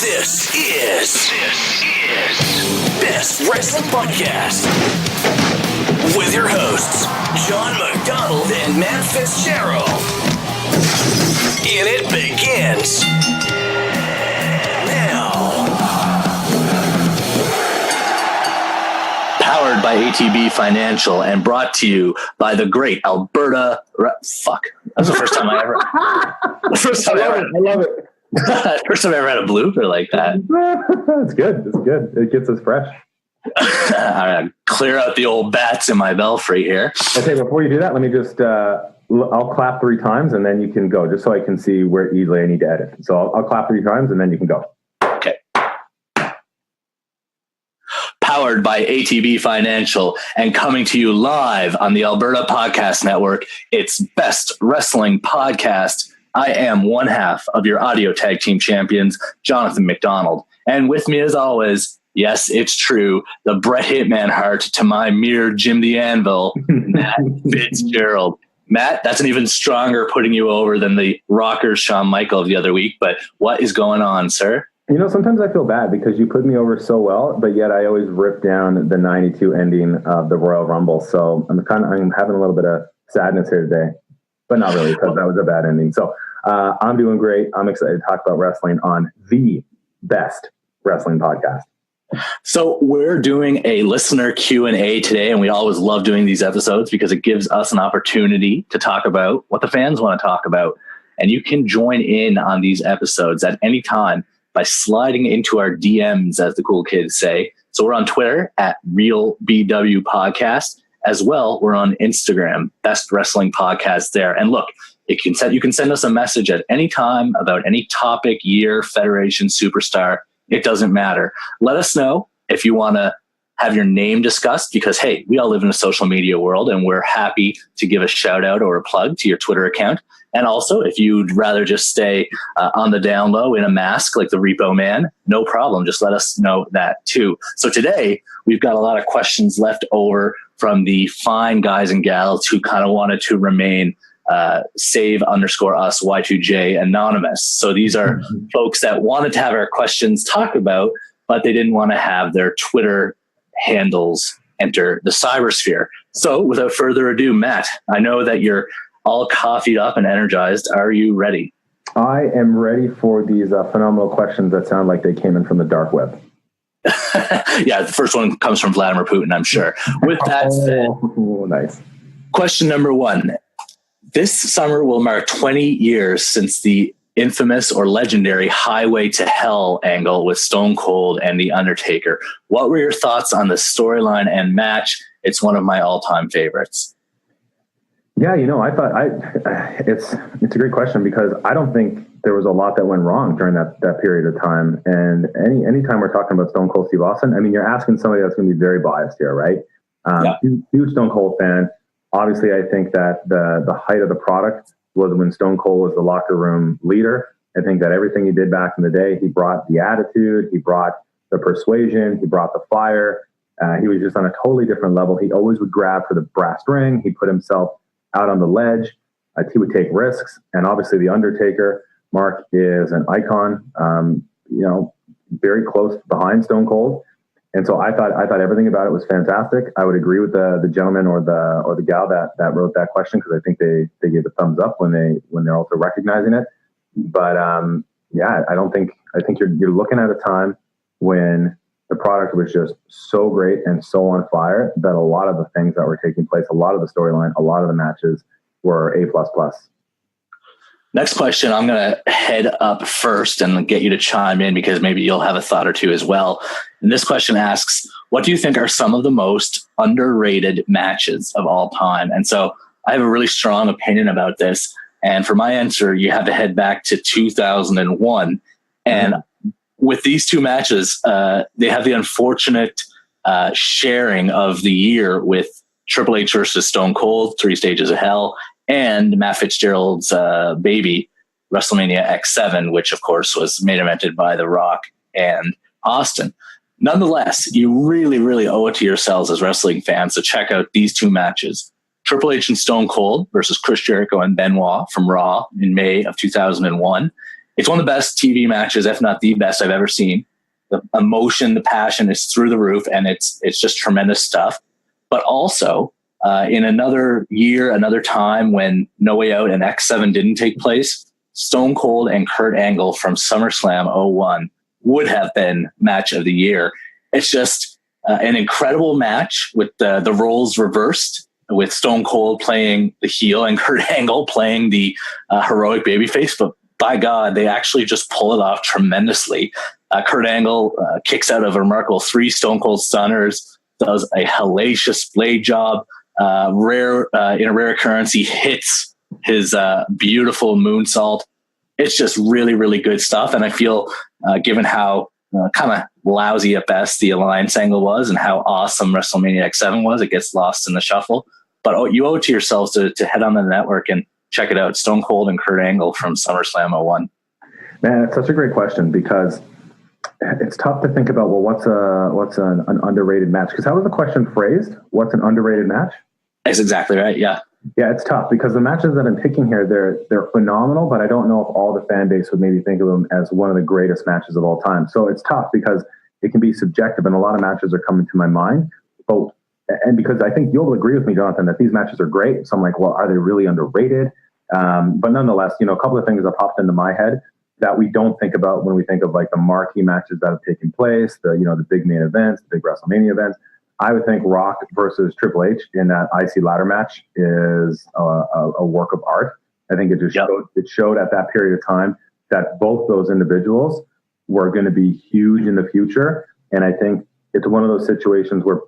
This is Best Wrestling Podcast with your hosts, John McDonald and Matt Fitzgerald. And it begins now. Powered by ATB Financial and brought to you by the great Alberta. Fuck. That's the first time I ever. I love it. First time I ever had a blooper like that. It's good. It's good. It gets us fresh. All right, clear out the old bats in my belfry here. Okay, before you do that, let me just, I'll clap 3 times and then you can go, just so I can see where easily I need to edit. So I'll clap 3 times and then you can go. Okay. Powered by ATB Financial and coming to you live on the Alberta Podcast Network, it's Best Wrestling Podcast. I am one half of your audio tag team champions, Jonathan McDonald. And with me as always, yes, it's true, the Bret Hitman Hart to my mere Jim the Anvil, Matt Fitzgerald. Matt, that's an even stronger putting you over than the rocker Shawn Michael of the other week. But what is going on, sir? You know, sometimes I feel bad because you put me over so well, but yet I always rip down the 92 ending of the Royal Rumble. So I'm having a little bit of sadness here today, but not really, because that was a bad ending. So I'm doing great. I'm excited to talk about wrestling on the Best Wrestling Podcast. So we're doing a listener Q&A today, and we always love doing these episodes because it gives us an opportunity to talk about what the fans want to talk about. And you can join in on these episodes at any time by sliding into our DMs, as the cool kids say. So we're on Twitter at RealBW Podcast. As well, we're on Instagram, Best Wrestling Podcast there. And look, you can send us a message at any time about any topic, year, federation, superstar. It doesn't matter. Let us know if you want to have your name discussed because, hey, we all live in a social media world and we're happy to give a shout out or a plug to your Twitter account. And also, if you'd rather just stay on the down low in a mask like the Repo Man, no problem. Just let us know that too. So today, we've got a lot of questions left over from the fine guys and gals who kind of wanted to remain save_us Y2J anonymous. So these are folks that wanted to have our questions talked about, but they didn't want to have their Twitter handles enter the cybersphere. So without further ado, Matt, I know that you're all coffeeed up and energized. Are you ready? I am ready for these phenomenal questions that sound like they came in from the dark web. Yeah, the first one comes from Vladimir Putin, I'm sure. With that said, nice. Question number 1. This summer will mark 20 years since the infamous or legendary Highway to Hell angle with Stone Cold and The Undertaker. What were your thoughts on the storyline and match? It's one of my all-time favorites. Yeah, you know, I thought it's a great question because I don't think there was a lot that went wrong during that period of time. And anytime we're talking about Stone Cold Steve Austin, I mean, you're asking somebody that's going to be very biased here, right? Huge Stone Cold fan. Obviously, I think that the height of the product was when Stone Cold was the locker room leader. I think that everything he did back in the day, he brought the attitude, he brought the persuasion, he brought the fire. He was just on a totally different level. He always would grab for the brass ring. He put himself out on the ledge. He would take risks. And obviously the Undertaker, Mark, is an icon, very close behind Stone Cold. And so I thought everything about it was fantastic. I would agree with the gentleman or the gal that wrote that question because I think they gave a thumbs up when they're also recognizing it. But I think you're looking at a time when the product was just so great and so on fire that a lot of the things that were taking place, a lot of the storyline, a lot of the matches were A++. Next question, I'm going to head up first and get you to chime in because maybe you'll have a thought or two as well. And this question asks, what do you think are some of the most underrated matches of all time? And so I have a really strong opinion about this. And for my answer, you have to head back to 2001. And with these two matches, they have the unfortunate sharing of the year with Triple H versus Stone Cold, 3 Stages of Hell, and Matt Fitzgerald's baby, WrestleMania X7, which, of course, was main evented by The Rock and Austin. Nonetheless, you really, really owe it to yourselves as wrestling fans to check out these two matches. Triple H and Stone Cold versus Chris Jericho and Benoit from Raw in May of 2001, It's one of the best TV matches, if not the best I've ever seen. The emotion, the passion is through the roof, and it's just tremendous stuff. But also, in another year, another time when No Way Out and X7 didn't take place, Stone Cold and Kurt Angle from SummerSlam '01 would have been match of the year. It's just an incredible match with the roles reversed, with Stone Cold playing the heel and Kurt Angle playing the heroic babyface. But by God, they actually just pull it off tremendously. Kurt Angle kicks out of a remarkable 3 Stone Cold Stunners, does a hellacious blade job. In a rare occurrence, he hits his beautiful moonsault. It's just really, really good stuff. And I feel, given how kind of lousy at best the Alliance angle was and how awesome WrestleMania X7 was, it gets lost in the shuffle. But you owe it to yourselves to head on the network and check it out. Stone Cold and Kurt Angle from SummerSlam '01. Man, it's such a great question, because it's tough to think about, well, what's an underrated match? Because how was the question phrased? What's an underrated match? That's exactly right. Yeah. Yeah, it's tough, because the matches that I'm picking here, they're phenomenal, but I don't know if all the fan base would maybe think of them as one of the greatest matches of all time. So it's tough because it can be subjective, and a lot of matches are coming to my mind. And because I think you'll agree with me, Jonathan, that these matches are great. So I'm like, well, are they really underrated? But nonetheless, a couple of things that popped into my head that we don't think about when we think of like the marquee matches that have taken place, the big main events, the big WrestleMania events. I would think Rock versus Triple H in that IC ladder match is a work of art. I think it just showed at that period of time that both those individuals were going to be huge in the future. And I think it's one of those situations where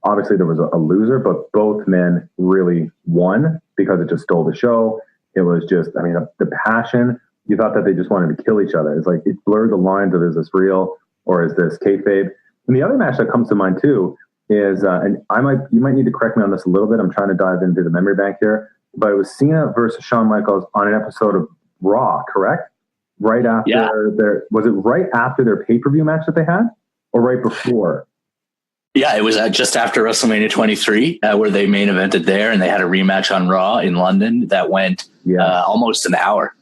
obviously there was a loser, but both men really won because it just stole the show. It was just, the passion. You thought that they just wanted to kill each other. It's like it blurred the lines of, is this real or is this kayfabe? And the other match that comes to mind too is, and you might need to correct me on this a little bit. I'm trying to dive into the memory bank here, but it was Cena versus Shawn Michaels on an episode of Raw, correct? Right after was it right after their pay-per-view match that they had, or right before? Yeah, it was just after WrestleMania 23, where they main evented there, and they had a rematch on Raw in London that went almost an hour.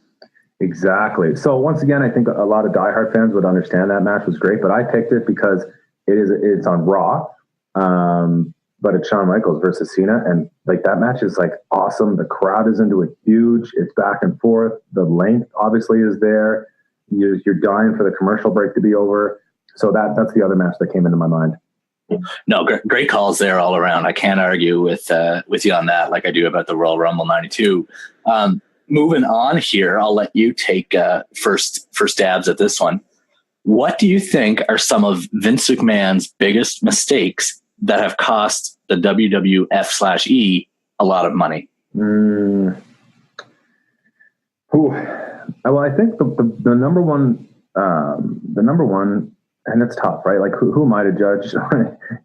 Exactly. So once again, I think a lot of diehard fans would understand that match was great, but I picked it because it's on Raw, but it's Shawn Michaels versus Cena, and like that match is like awesome. The crowd is into it huge. It's back and forth. The length obviously is there. You're dying for the commercial break to be over. So that's the other match that came into my mind. No, great calls there all around. I can't argue with you on that like I do about the Royal Rumble 92. Moving on here, I'll let you take first stabs at this one. What do you think are some of Vince McMahon's biggest mistakes that have cost the WWF/E a lot of money? Well, I think the number one, and it's tough, right? Like, who am I to judge?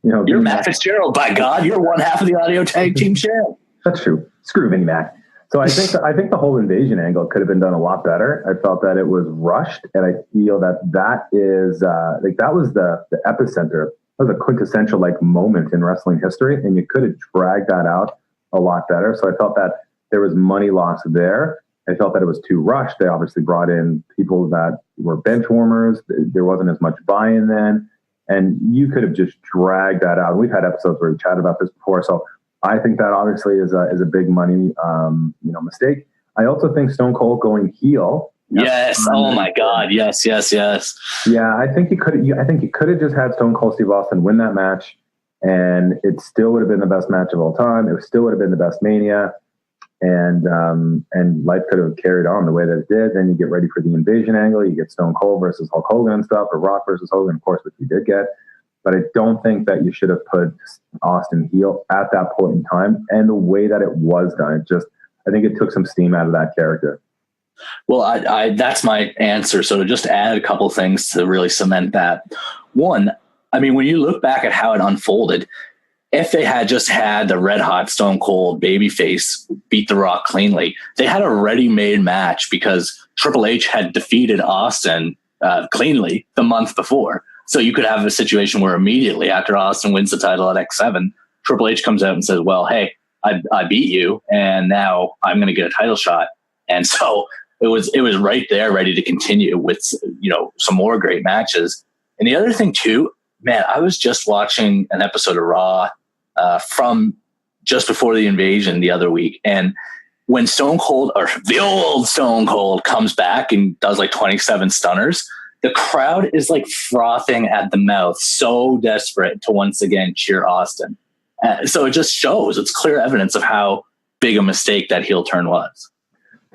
You're Matt Fitzgerald, by God. You're one half of the audio tag team share. That's true. Screw Vinnie Mac. So I think the whole invasion angle could have been done a lot better. I felt that it was rushed, and I feel that is that was the epicenter. That was a quintessential moment in wrestling history, and you could have dragged that out a lot better. So I felt that there was money lost there. I felt that it was too rushed. They obviously brought in people that were bench warmers. There wasn't as much buy-in then. And you could have just dragged that out. We've had episodes where we chatted about this before. So I think that obviously is a big money, mistake. I also think Stone Cold going heel. Yes. Oh my God. Yes. Yeah. I think you could have just had Stone Cold Steve Austin win that match, and it still would have been the best match of all time. It still would have been the best Mania. And life could have carried on the way that it did. Then you get ready for the invasion angle. You get Stone Cold versus Hulk Hogan and stuff, or Rock versus Hogan, of course, which we did get. But I don't think that you should have put Austin heel at that point in time. And the way that it was done, I think it took some steam out of that character. Well, I that's my answer. So to just add a couple things to really cement that. One, when you look back at how it unfolded, if they had just had the red hot Stone Cold babyface beat The Rock cleanly, they had a ready-made match because Triple H had defeated Austin cleanly the month before. So you could have a situation where immediately after Austin wins the title at X7, Triple H comes out and says, well, hey, I beat you, and now I'm going to get a title shot. And so it was right there, ready to continue with, some more great matches. And the other thing too, man, I was just watching an episode of Raw from just before the invasion the other week, and when Stone Cold, or the old Stone Cold, comes back and does like 27 stunners, the crowd is like frothing at the mouth, so desperate to once again cheer Austin. So it just shows, it's clear evidence of how big a mistake that heel turn was.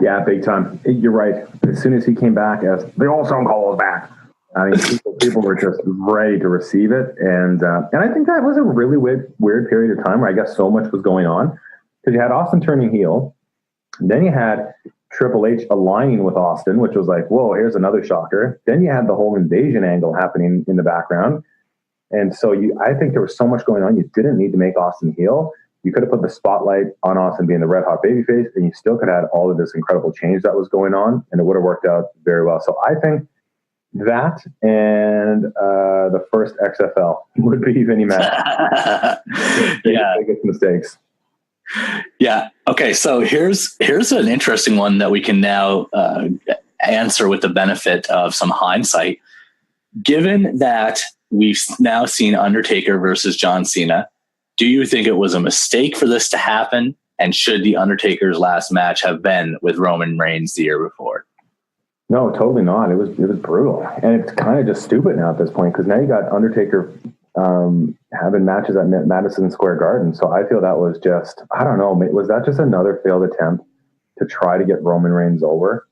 Yeah, big time. You're right. As soon as he came back as the old Stone Cold was back, I mean, people were just ready to receive it. And I think that was a really weird period of time where I guess so much was going on, because you had Austin turning heel. Then you had Triple H aligning with Austin, which was like, whoa, here's another shocker. Then you had the whole invasion angle happening in the background. And so I think there was so much going on. You didn't need to make Austin heel. You could have put the spotlight on Austin being the red hot babyface, and you still could have had all of this incredible change that was going on, and it would have worked out very well. So I think that and the first XFL would be any match. Biggest mistakes. Yeah. Okay. So here's an interesting one that we can now answer with the benefit of some hindsight. Given that we've now seen Undertaker versus John Cena, do you think it was a mistake for this to happen? And should the Undertaker's last match have been with Roman Reigns the year before? No, totally not. It was brutal, and it's kind of just stupid now at this point, because now you got Undertaker having matches at Madison Square Garden. So I feel that was just, I don't know, was that just another failed attempt to try to get Roman Reigns over?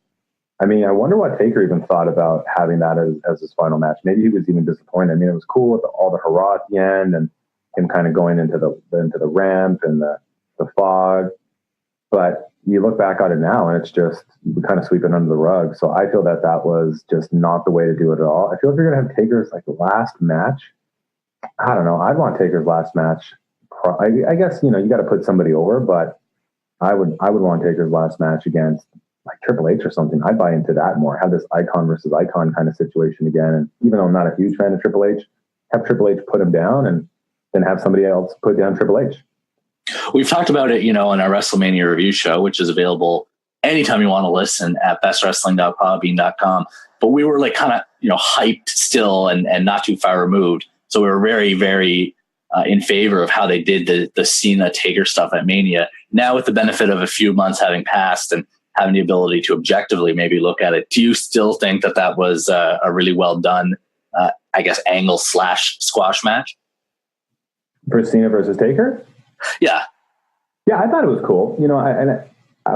I mean, I wonder what Taker even thought about having that as his final match. Maybe he was even disappointed. I mean, it was cool with all the hurrah at the end and him kind of going into the ramp and the fog. But you look back on it now and it's just kind of sweeping under the rug. So I feel that was just not the way to do it at all. I feel if you're going to have Taker's like last match, I don't know. I'd want Taker's last match. I guess, you got to put somebody over, but I would want Taker's last match against like Triple H or something. I'd buy into that more. Have this icon versus icon kind of situation again. And even though I'm not a huge fan of Triple H, have Triple H put him down and then have somebody else put down Triple H. We've talked about it, on our WrestleMania review show, which is available anytime you want to listen at bestwrestling.podbean.com. But we were like kind of, hyped still and not too far removed. So we were very, very in favor of how they did the Cena Taker stuff at Mania. Now with the benefit of a few months having passed and having the ability to objectively maybe look at it, do you still think that was a really well done, angle / squash match? For Cena versus Taker? Yeah. Yeah, I thought it was cool.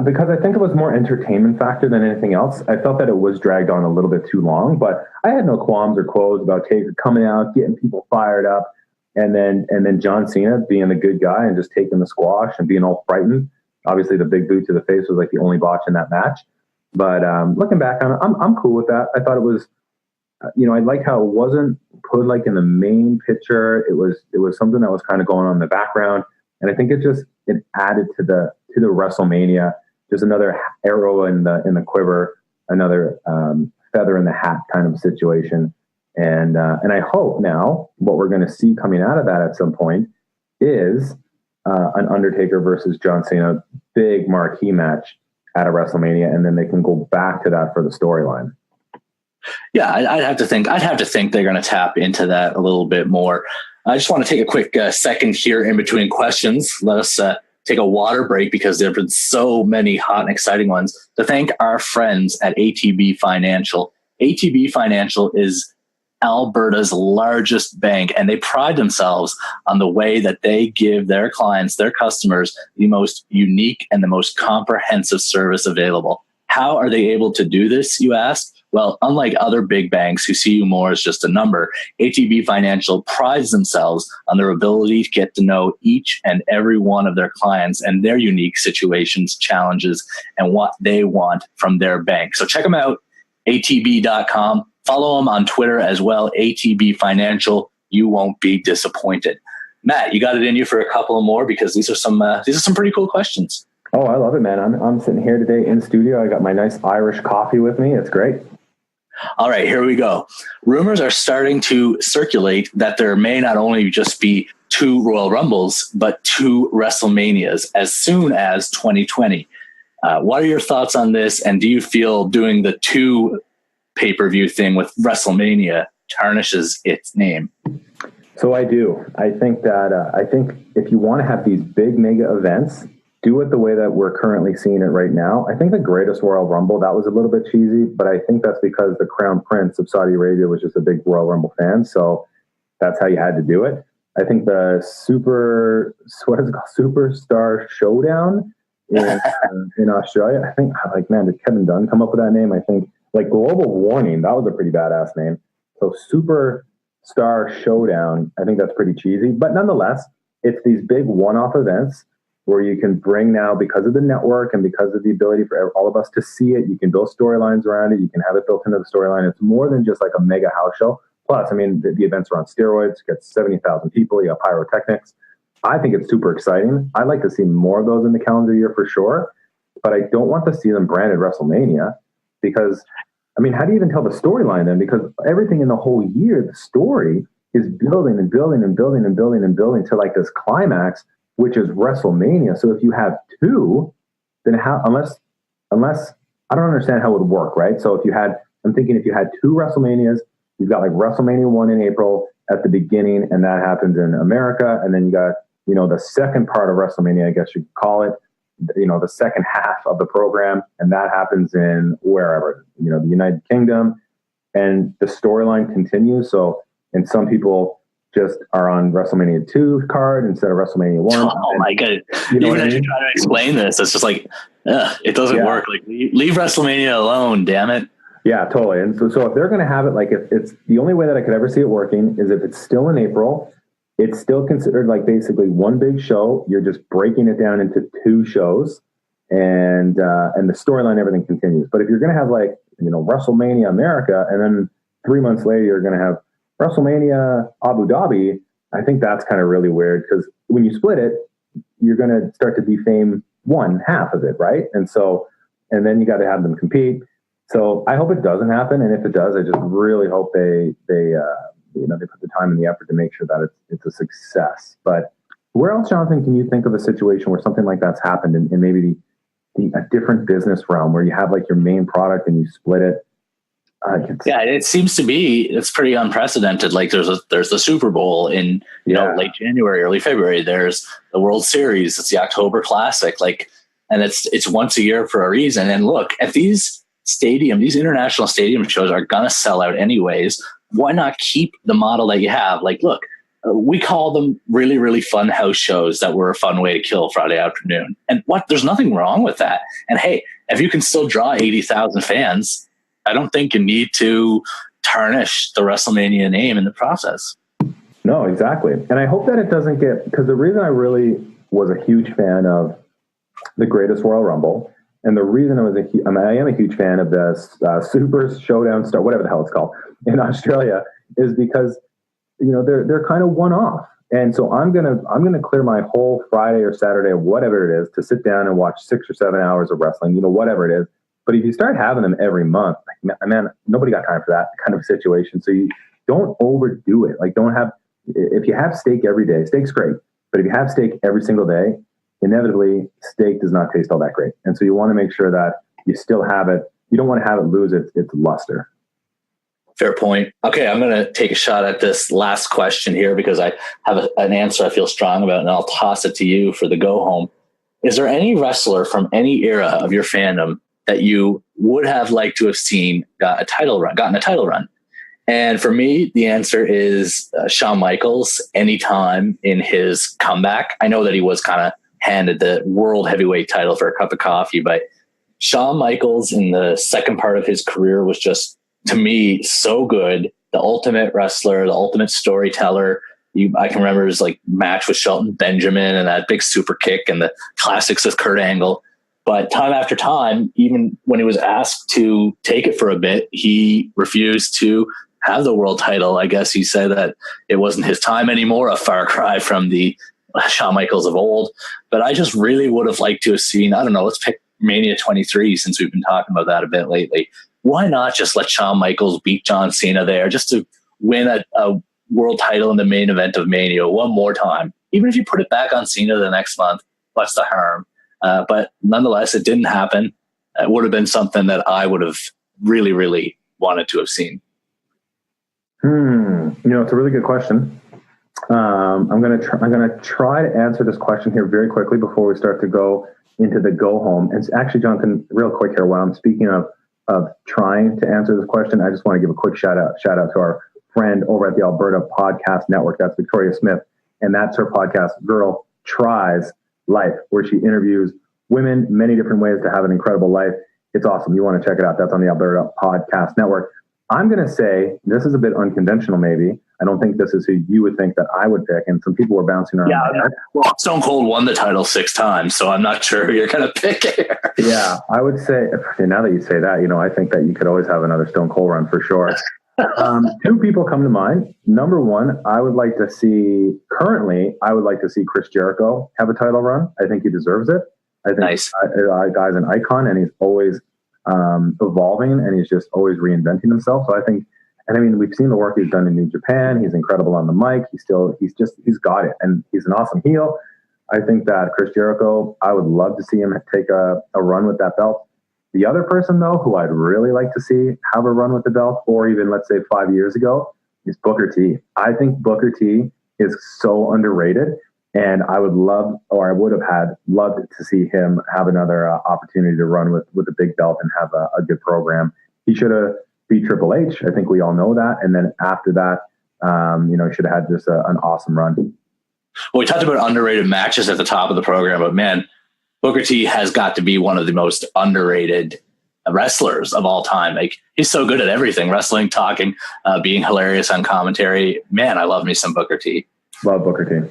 Because I think it was more entertainment factor than anything else. I felt that it was dragged on a little bit too long, but I had no qualms or quos about Taker coming out, getting people fired up, and then John Cena being the good guy and just taking the squash and being all frightened. Obviously, the big boot to the face was like the only botch in that match. But looking back on it, I'm cool with that. I thought it was, I liked how it wasn't put like in the main picture. It was something that was kind of going on in the background. And I think it added to the WrestleMania, just another arrow in the quiver, another feather in the hat kind of situation. And I hope now what we're going to see coming out of that at some point is an Undertaker versus John Cena big marquee match at a WrestleMania, and then they can go back to that for the storyline. Yeah, I'd have to think they're going to tap into that a little bit more. I just want to take a quick second here in between questions. Let us take a water break because there have been so many hot and exciting ones, to thank our friends at ATB Financial. ATB Financial is Alberta's largest bank, and they pride themselves on the way that they give their clients, their customers, the most unique and the most comprehensive service available. How are they able to do this, you ask? Well, unlike other big banks who see you more as just a number, ATB Financial prides themselves on their ability to get to know each and every one of their clients and their unique situations, challenges, and what they want from their bank. So check them out, atb.com. Follow them on Twitter as well, ATB Financial. You won't be disappointed. Matt, you got it in you for a couple of more because these are some pretty cool questions. Oh, I love it, man. I'm sitting here today in studio. I got my nice Irish coffee with me. It's great. All right, here we go. Rumors are starting to circulate that there may not only just be 2 Royal Rumbles, but 2 WrestleManias as soon as 2020. What are your thoughts on this? And do you feel doing the 2 pay-per-view thing with WrestleMania tarnishes its name? So I do. I think that if you want to have these big mega events, do it the way that we're currently seeing it right now. I think the greatest Royal Rumble, that was a little bit cheesy, but I think that's because the Crown Prince of Saudi Arabia was just a big Royal Rumble fan. So that's how you had to do it. I think the Superstar Showdown in Australia, I think, like, man, did Kevin Dunn come up with that name? I think, like, Global Warning, that was a pretty badass name. So Superstar Showdown, I think that's pretty cheesy. But nonetheless, it's these big one-off events where you can bring now, because of the network and because of the ability for all of us to see it, you can build storylines around it. You can have it built into the storyline. It's more than just like a mega house show. Plus, I mean, the events are on steroids. You get 70,000 people. You got pyrotechnics. I think it's super exciting. I'd like to see more of those in the calendar year for sure. But I don't want to see them branded WrestleMania because, I mean, how do you even tell the storyline then? Because everything in the whole year, the story is building and building and building and building and building to like this climax, which is WrestleMania. So if you have 2, then how, unless I don't understand how it would work, right? So I'm thinking if you had 2 WrestleManias, you've got like WrestleMania 1 in April at the beginning, and that happens in America. And then you got, the second part of WrestleMania, I guess you could call it, the second half of the program. And that happens in wherever, the United Kingdom, and the storyline continues. So, and some people just are on WrestleMania 2 card instead of WrestleMania 1. Oh my God. Even as you try to explain this, it's just like, it doesn't work. Like, leave WrestleMania alone, damn it. Yeah, totally. And so if they're going to have it, like, if it's the only way that I could ever see it working is if it's still in April, it's still considered like basically one big show. You're just breaking it down into 2 shows, and the storyline, everything continues. But if you're going to have like, WrestleMania America, and then 3 months later, you're going to have WrestleMania Abu Dhabi, I think that's kind of really weird, because when you split it, you're going to start to defame one half of it, right? And then you got to have them compete. So I hope it doesn't happen, and if it does, I just really hope they put the time and the effort to make sure that it's a success. But where else, Jonathan, can you think of a situation where something like that's happened in maybe a different business realm where you have like your main product and you split it? It seems to be, it's pretty unprecedented. Like there's the Super Bowl in late January, early February. There's the World Series. It's the October Classic. Like, and it's once a year for a reason. And look, at these international stadium shows are gonna sell out anyways. Why not keep the model that you have? Like, look, we call them really, really fun house shows that were a fun way to kill Friday afternoon. And there's nothing wrong with that. And hey, if you can still draw 80,000 fans, I don't think you need to tarnish the WrestleMania name in the process. No, exactly. And I hope that it doesn't because the reason I really was a huge fan of the Greatest Royal Rumble, and the reason I am a huge fan of the Super Showdown Star, whatever the hell it's called, in Australia, is because they're kind of one off. And so I'm gonna clear my whole Friday or Saturday or whatever it is to sit down and watch 6 or 7 hours of wrestling, whatever it is. But if you start having them every month, like, man, nobody got time for that kind of situation. So you don't overdo it. Like, if you have steak every day, steak's great. But if you have steak every single day, inevitably steak does not taste all that great. And so you want to make sure that you still have it. You don't want to have it lose its luster. Fair point. Okay, I'm going to take a shot at this last question here because I have an answer I feel strong about, and I'll toss it to you for the go home. Is there any wrestler from any era of your fandom that you would have liked to have seen gotten a title run? And for me, the answer is Shawn Michaels anytime in his comeback. I know that he was kind of handed the world heavyweight title for a cup of coffee, but Shawn Michaels in the second part of his career was just, to me, so good. The ultimate wrestler, the ultimate storyteller. I can remember his match with Shelton Benjamin and that big super kick and the classics with Kurt Angle. But time after time, even when he was asked to take it for a bit, he refused to have the world title. I guess he said that it wasn't his time anymore, a far cry from the Shawn Michaels of old. But I just really would have liked to have seen, I don't know, let's pick Mania 23 since we've been talking about that a bit lately. Why not just let Shawn Michaels beat John Cena there just to win a world title in the main event of Mania one more time? Even if you put it back on Cena the next month, what's the harm? But nonetheless, it didn't happen. It would have been something that I would have really, really wanted to have seen. It's a really good question. I'm gonna try to answer this question here very quickly before we start to go into the go home. And actually, Jonathan, real quick here, while I'm speaking of trying to answer this question, I just want to give a quick shout out to our friend over at the Alberta Podcast Network. That's Victoria Smith, and that's her podcast, Girl Tries Life, where she interviews women many different ways to have an incredible life. It's awesome. You want to check it out. That's on the Alberta Podcast Network. I'm going to say this is a bit unconventional, maybe. I don't think this is who you would think that I would pick. And some people were bouncing around. Yeah, well, Stone Cold won the title 6 times, so I'm not sure who you're going to pick here. Yeah, I would say, now that you say that, I think that you could always have another Stone Cold run for sure. 2 people come to mind. Number one, I would like to see Chris Jericho have a title run. I think he deserves it. I think nice. Guy's an icon, and he's always evolving, and he's just always reinventing himself. So I think, we've seen the work he's done in New Japan. He's incredible on the mic. He's got it, and he's an awesome heel. I think that Chris Jericho, I would love to see him take a run with that belt. The other person, though, who I'd really like to see have a run with the belt, or even, let's say, 5 years ago, is Booker T. I think Booker T is so underrated, and I would have loved to see him have another opportunity to run with a big belt and have a good program. He should have beat Triple H. I think we all know that. And then after that, he should have had just an awesome run. Well, we talked about underrated matches at the top of the program, but man, Booker T has got to be one of the most underrated wrestlers of all time. Like, he's so good at everything: wrestling, talking, being hilarious on commentary. Man, I love me some Booker T. Love Booker T.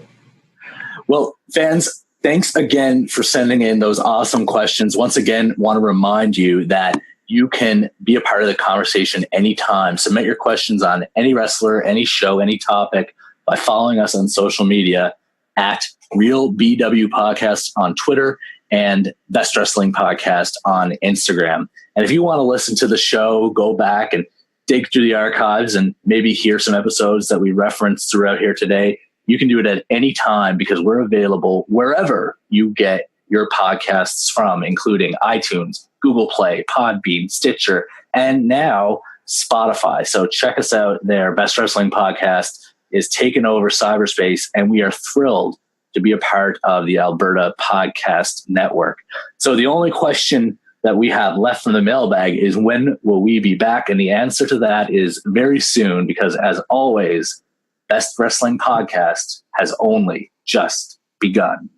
Well, fans, thanks again for sending in those awesome questions. Once again, want to remind you that you can be a part of the conversation anytime. Submit your questions on any wrestler, any show, any topic by following us on social media at Real BW Podcast on Twitter and Best Wrestling Podcast on Instagram. And if you want to listen to the show, go back and dig through the archives and maybe hear some episodes that we referenced throughout here today, you can do it at any time because we're available wherever you get your podcasts from, including iTunes, Google Play, Podbean, Stitcher, and now Spotify. So check us out there. Best Wrestling Podcast is taking over cyberspace, and we are thrilled to be a part of the Alberta Podcast Network. So the only question that we have left from the mailbag is, when will we be back? And the answer to that is very soon, because as always, Best Wrestling Podcast has only just begun.